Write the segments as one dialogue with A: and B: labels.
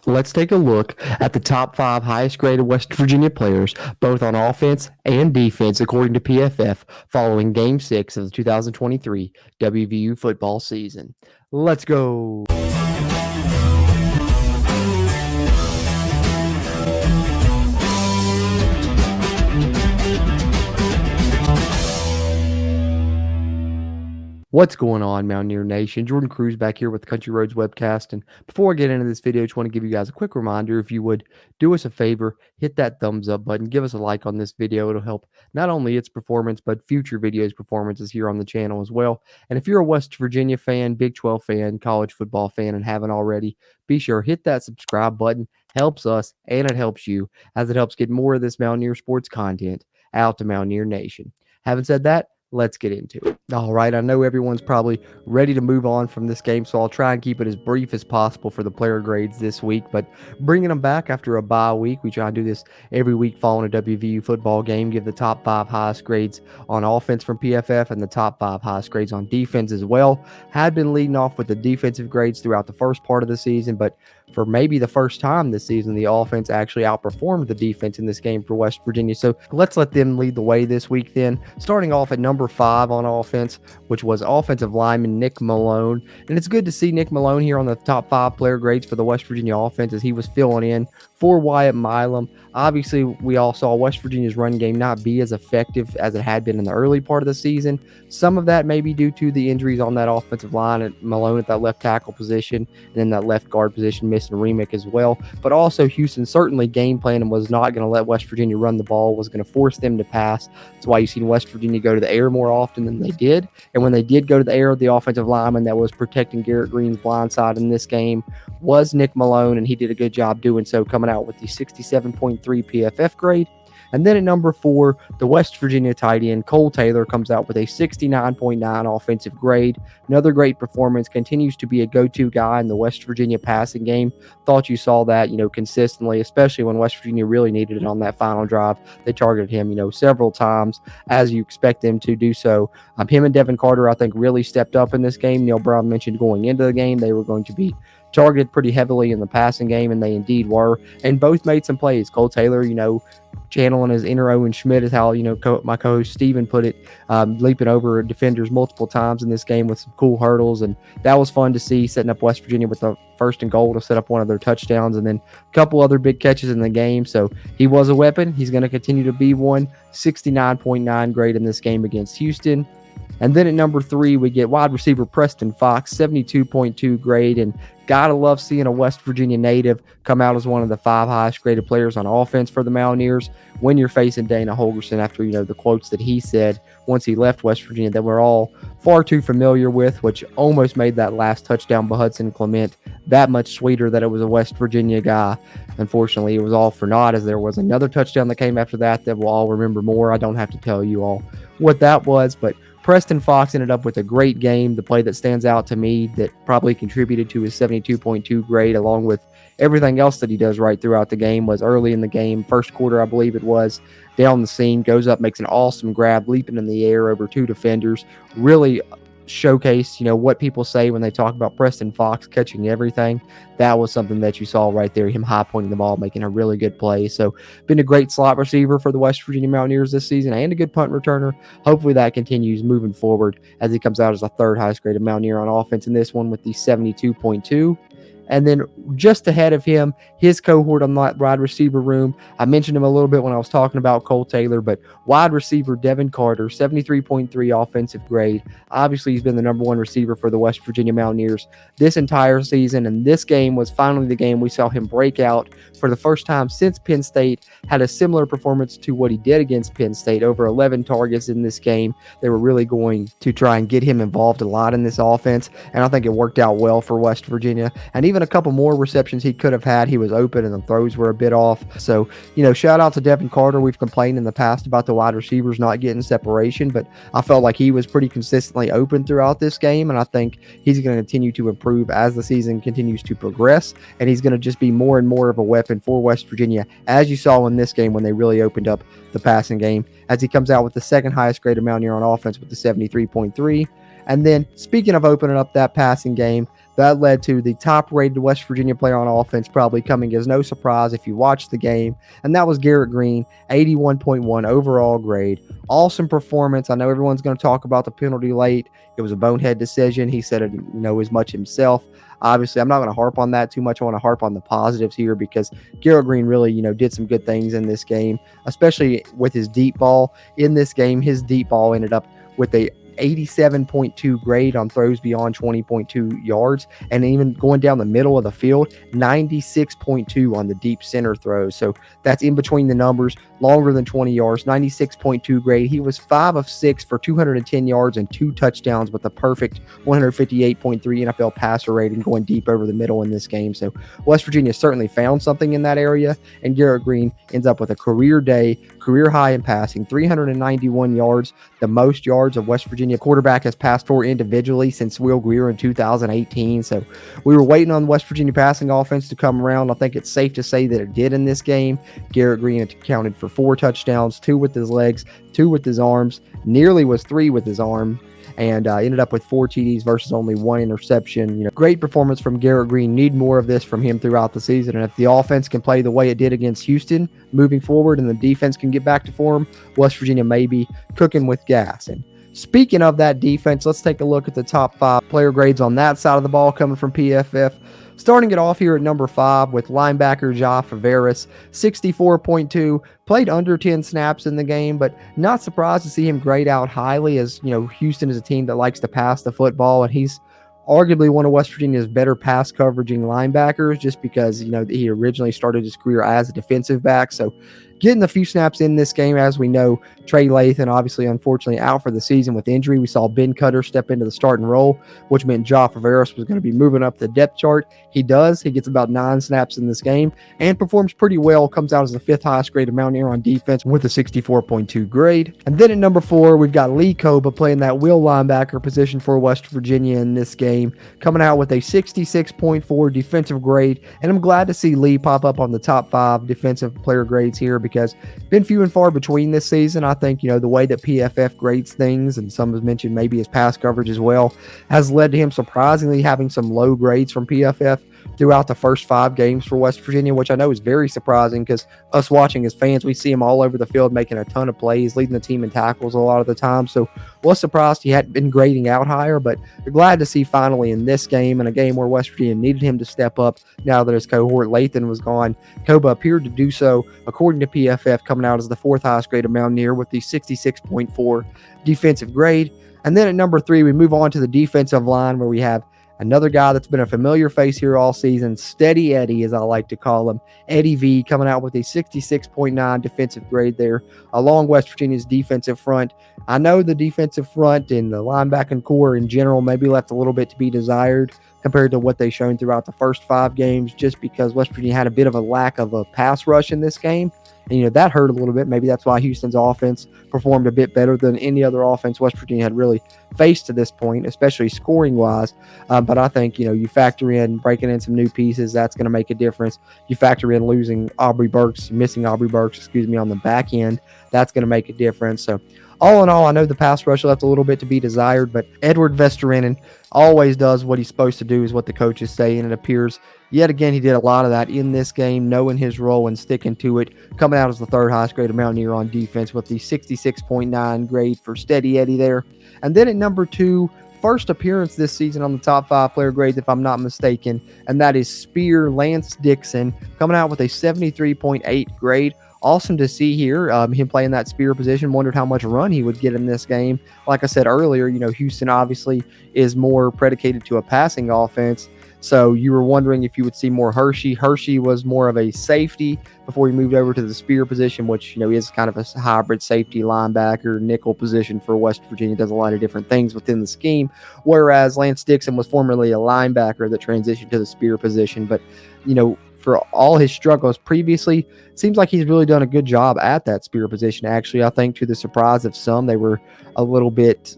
A: Let's take a look at the top 5 highest graded West Virginia players, both on offense and defense, according to PFF, following Game 6 of the 2023 WVU football season. Let's go. What's going on, Mountaineer Nation? Jordan Cruz back here with the Country Roads webcast. And before I get into this video, I just want to give you guys a quick reminder. If you would do us a favor, hit that thumbs up button, give us a like on this video. It'll help not only its performance, but future videos performances here on the channel as well. And if you're a West Virginia fan, Big 12 fan, college football fan, and haven't already, be sure hit that subscribe button. Helps us and it helps you, as it helps get more of this Mountaineer sports content out to Mountaineer Nation. Having said that, let's get into it. All right, I know everyone's probably ready to move on from this game, so I'll try and keep it as brief as possible for the player grades this week. But bringing them back after a bye week, we try and do this every week following a WVU football game, give the top 5 highest grades on offense from PFF and the top 5 highest grades on defense as well. Had been leading off with the defensive grades throughout the first part of the season, but for maybe the first time this season, the offense actually outperformed the defense in this game for West Virginia. So let's let them lead the way this week then. Starting off at number 5 on offense, which was offensive lineman Nick Malone. And it's good to see Nick Malone here on the top 5 player grades for the West Virginia offense as he was filling in for Wyatt Milam. Obviously, we all saw West Virginia's run game not be as effective as it had been in the early part of the season. Some of that may be due to the injuries on that offensive line at Malone at that left tackle position, and then that left guard position missing Remick as well. But also Houston certainly game planned and was not going to let West Virginia run the ball, was going to force them to pass. That's why you've seen West Virginia go to the air more often than they did. And when they did go to the air, the offensive lineman that was protecting Garrett Green's blind side in this game was Nick Malone, and he did a good job doing so, coming out with the 67.3 PFF grade. And then at number 4, the West Virginia tight end Cole Taylor comes out with a 69.9 offensive grade. Another great performance, continues to be a go-to guy in the West Virginia passing game. Thought you saw that, consistently, especially when West Virginia really needed it on that final drive. They targeted him, several times, as you expect them to do so. Him and Devin Carter, I think, really stepped up in this game. Neil Brown mentioned going into the game they were going to be targeted pretty heavily in the passing game, and they indeed were, and both made some plays. Cole Taylor, channeling his inner Owen Schmidt is how, my co-host Steven put it, leaping over defenders multiple times in this game with some cool hurdles, and that was fun to see, setting up West Virginia with the 1st and goal to set up one of their touchdowns, and then a couple other big catches in the game. So he was a weapon. He's going to continue to be one. 69.9 grade in this game against Houston. And then at number 3, we get wide receiver Preston Fox, 72.2 grade. And gotta love seeing a West Virginia native come out as one of the 5 highest graded players on offense for the Mountaineers when you're facing Dana Holgorsen after, the quotes that he said once he left West Virginia that we're all far too familiar with, which almost made that last touchdown by Hudson Clement that much sweeter that it was a West Virginia guy. Unfortunately, it was all for naught, as there was another touchdown that came after that we'll all remember more. I don't have to tell you all what that was, but Preston Fox ended up with a great game. The play that stands out to me that probably contributed to his 72.2 grade, along with everything else that he does right throughout the game, was early in the game, first quarter, I believe it was, down the seam, goes up, makes an awesome grab, leaping in the air over 2 defenders. Really showcase, what people say when they talk about Preston Fox catching everything. That was something that you saw right there, him high pointing the ball, making a really good play. So been a great slot receiver for the West Virginia Mountaineers this season, and a good punt returner. Hopefully that continues moving forward as he comes out as the 3rd highest graded Mountaineer on offense in this one with the 72.2. And then just ahead of him, his cohort on that wide receiver room, I mentioned him a little bit when I was talking about Cole Taylor, but wide receiver Devin Carter, 73.3 offensive grade. Obviously, he's been the number 1 receiver for the West Virginia Mountaineers this entire season, and this game was finally the game we saw him break out for the first time since Penn State had a similar performance to what he did against Penn State, over 11 targets in this game. They were really going to try and get him involved a lot in this offense, and I think it worked out well for West Virginia. And even a couple more receptions he could have had, he was open and the throws were a bit off. So, shout out to Devin Carter. We've complained in the past about the wide receivers not getting separation, but I felt like he was pretty consistently open throughout this game, and I think he's going to continue to improve as the season continues to progress, and he's going to just be more and more of a weapon for West Virginia, as you saw in this game when they really opened up the passing game, as he comes out with the 2nd highest graded Mountaineer on offense with the 73.3. And then, speaking of opening up that passing game, That led to the top-rated West Virginia player on offense probably coming as no surprise if you watched the game, and that was Garrett Green, 81.1 overall grade. Awesome performance. I know everyone's going to talk about the penalty late. It was a bonehead decision. He said it, as much himself. Obviously, I'm not going to harp on that too much. I want to harp on the positives here because Garrett Green really, did some good things in this game, especially with his deep ball. In this game, his deep ball ended up with a 87.2 grade on throws beyond 20.2 yards, and even going down the middle of the field, 96.2 on the deep center throws. So that's in between the numbers, longer than 20 yards, 96.2 grade. He was 5 of 6 for 210 yards and 2 touchdowns with a perfect 158.3 NFL passer rating going deep over the middle in this game. So West Virginia certainly found something in that area, and Garrett Green ends up with a career high in passing, 391 yards, the most yards of West Virginia quarterback has passed for individually since Will Grier in 2018. So we were waiting on the West Virginia passing offense to come around. I think it's safe to say that it did in this game. Garrett Green accounted for 4 touchdowns, 2 with his legs, 2 with his arms, nearly was 3 with his arm, and ended up with 4 TDs versus only 1 interception. Great performance from Garrett Green. Need more of this from him throughout the season. And if the offense can play the way it did against Houston moving forward and the defense can get back to form, West Virginia may be cooking with gas. And speaking of that defense, let's take a look at the top 5 player grades on that side of the ball coming from PFF. Starting it off here at number 5 with linebacker Ja Faveras, 64.2, played under 10 snaps in the game, but not surprised to see him grade out highly as, Houston is a team that likes to pass the football, and he's arguably one of West Virginia's better pass coveraging linebackers just because, he originally started his career as a defensive back. So getting a few snaps in this game, as we know, Trey Lathan obviously, unfortunately, out for the season with injury. We saw Ben Cutter step into the starting role, which meant Ja Faveras was going to be moving up the depth chart. He does. He gets about 9 snaps in this game and performs pretty well. Comes out as the 5th highest graded Mountaineer on defense with a 64.2 grade. And then at number 4, we've got Lee Koba playing that will linebacker position for West Virginia in this game, coming out with a 66.4 defensive grade. And I'm glad to see Lee pop up on the top 5 defensive player grades here because been few and far between this season. I think, the way that PFF grades things, and some have mentioned maybe his pass coverage as well, has led to him surprisingly having some low grades from PFF throughout the first 5 games for West Virginia, which I know is very surprising because us watching as fans, we see him all over the field making a ton of plays, leading the team in tackles a lot of the time. So was surprised he hadn't been grading out higher, but glad to see finally in this game, in a game where West Virginia needed him to step up now that his cohort Lathan was gone, Koba appeared to do so, according to PFF, coming out as the 4th highest graded Mountaineer with the 66.4 defensive grade. And then at number 3, we move on to the defensive line where we have another guy that's been a familiar face here all season, Steady Eddie, as I like to call him, Eddie V, coming out with a 66.9 defensive grade there, along West Virginia's defensive front. I know the defensive front and the linebacking core in general maybe left a little bit to be desired compared to what they've shown throughout the first 5 games, just because West Virginia had a bit of a lack of a pass rush in this game. And, that hurt a little bit. Maybe that's why Houston's offense performed a bit better than any other offense West Virginia had really faced to this point, especially scoring-wise. But I think, you factor in breaking in some new pieces, that's going to make a difference. You factor in missing Aubrey Burks, on the back end, that's going to make a difference. So all in all, I know the pass rush left a little bit to be desired, but Edward Vesterinen always does what he's supposed to do, is what the coaches say, and it appears yet again he did a lot of that in this game, knowing his role and sticking to it, coming out as the 3rd highest graded Mountaineer on defense with the 66.9 grade for Steady Eddie there. And then at number 2, first appearance this season on the top 5 player grades, if I'm not mistaken, and that is Spear Lance Dixon, coming out with a 73.8 grade. Awesome to see here, him playing that spear position. Wondered how much run he would get in this game. Like I said earlier, Houston obviously is more predicated to a passing offense. So you were wondering if you would see more Hershey. Hershey was more of a safety before he moved over to the spear position, which, is kind of a hybrid safety linebacker nickel position for West Virginia. Does a lot of different things within the scheme. Whereas Lance Dixon was formerly a linebacker that transitioned to the spear position. But, for all his struggles previously, seems like he's really done a good job at that spear position. Actually, I think to the surprise of some, they were a little bit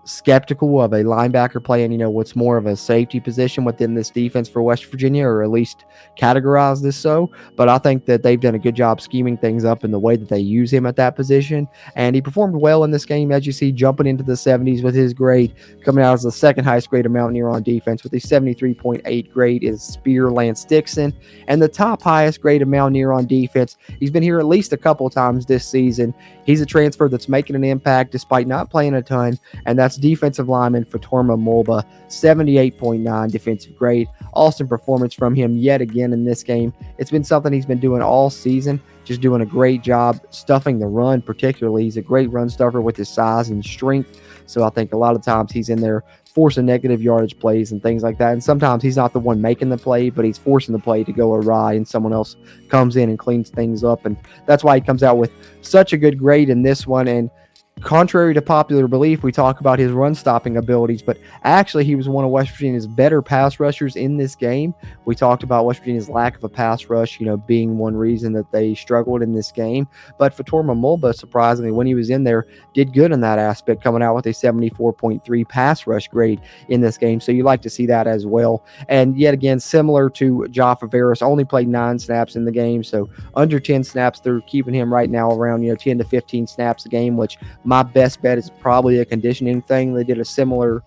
A: skeptical of a linebacker playing, what's more of a safety position within this defense for West Virginia, or at least categorize this so. But I think that they've done a good job scheming things up in the way that they use him at that position. And he performed well in this game, as you see, jumping into the 70s with his grade, coming out as the second highest grade of Mountaineer on defense with a 73.8 grade is Spear Lance Dixon. And the top highest grade of Mountaineer on defense, he's been here at least a couple times this season. He's a transfer that's making an impact despite not playing a ton, and that's defensive lineman Fatorma Mulba, 78.9 defensive grade. Awesome performance from him yet again in this game. It's been something he's been doing all season, just doing a great job stuffing the run particularly. He's a great run stuffer with his size and strength, so I think a lot of times he's in there forcing negative yardage plays and things like that. And sometimes he's not the one making the play, but he's forcing the play to go awry, and someone else comes in and cleans things up. And that's why he comes out with such a good grade in this one. And contrary to popular belief, we talk about his run-stopping abilities, but actually he was one of West Virginia's better pass rushers in this game. We talked about West Virginia's lack of a pass rush, being one reason that they struggled in this game. But Fatorma Mulba, surprisingly, when he was in there, did good in that aspect, coming out with a 74.3 pass rush grade in this game. So you like to see that as well. And yet again, similar to Jaffa Veras, only played 9 snaps in the game, so under 10 snaps. They're keeping him right now around 10 to 15 snaps a game, which my best bet is probably a conditioning thing. They did a similar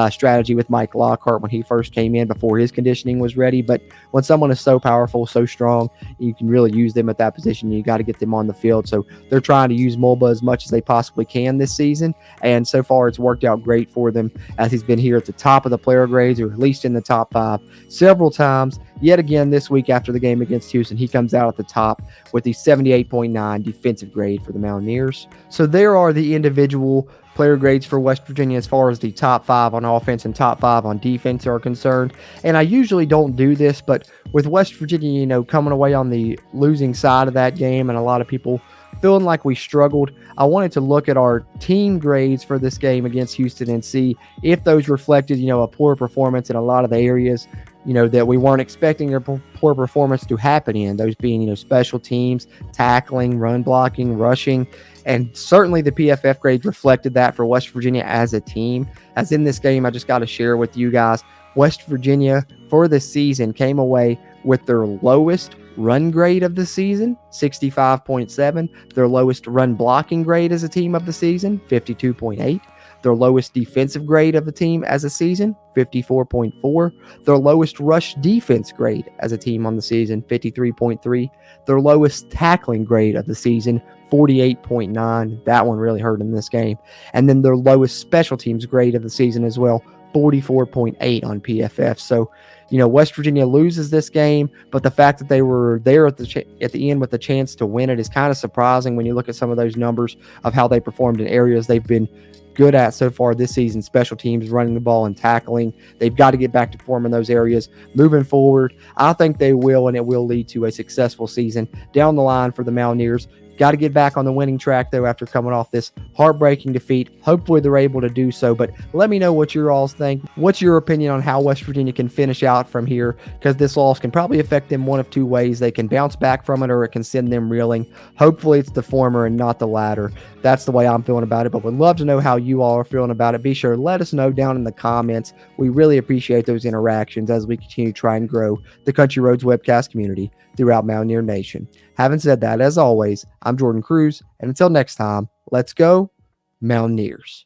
A: strategy with Mike Lockhart when he first came in before his conditioning was ready. But when someone is so powerful, so strong, you can really use them at that position. You got to get them on the field. So they're trying to use Mulba as much as they possibly can this season. And so far, it's worked out great for them, as he's been here at the top of the player grades, or at least in the top 5 several times. Yet again, this week after the game against Houston, he comes out at the top with the 78.9 defensive grade for the Mountaineers. So there are the individual player grades for West Virginia as far as the top 5 on offense and top 5 on defense are concerned. And I usually don't do this, but with West Virginia, coming away on the losing side of that game and a lot of people feeling like we struggled, I wanted to look at our team grades for this game against Houston and see if those reflected, a poor performance in a lot of the areas, that we weren't expecting a poor performance to happen in. Those being, special teams, tackling, run blocking, rushing. And certainly the PFF grades reflected that for West Virginia as a team. As in this game, I just got to share with you guys, West Virginia for the season came away with their lowest run grade of the season, 65.7. Their lowest run blocking grade as a team of the season, 52.8. Their lowest defensive grade of the team as a season, 54.4. Their lowest rush defense grade as a team on the season, 53.3. Their lowest tackling grade of the season, 48.9. That one really hurt in this game. And then their lowest special teams grade of the season as well, 44.8 on PFF. So, West Virginia loses this game, but the fact that they were there at the end with a chance to win it is kind of surprising when you look at some of those numbers of how they performed in areas they've been good at so far this season. Special teams, running the ball, and tackling. They've got to get back to form in those areas moving forward. I think they will, and it will lead to a successful season down the line for the Mountaineers. Got to get back on the winning track, though, after coming off this heartbreaking defeat. Hopefully they're able to do so, but let me know what you all think. What's your opinion on how West Virginia can finish out from here? Because this loss can probably affect them one of 2 ways. They can bounce back from it, or it can send them reeling. Hopefully it's the former and not the latter. That's the way I'm feeling about it, but would love to know how you all are feeling about it. Be sure to let us know down in the comments. We really appreciate those interactions as we continue to try and grow the Country Roads webcast community throughout Mountaineer Nation. Having said that, as always, I'm Jordan Cruz, and until next time, let's go Mountaineers.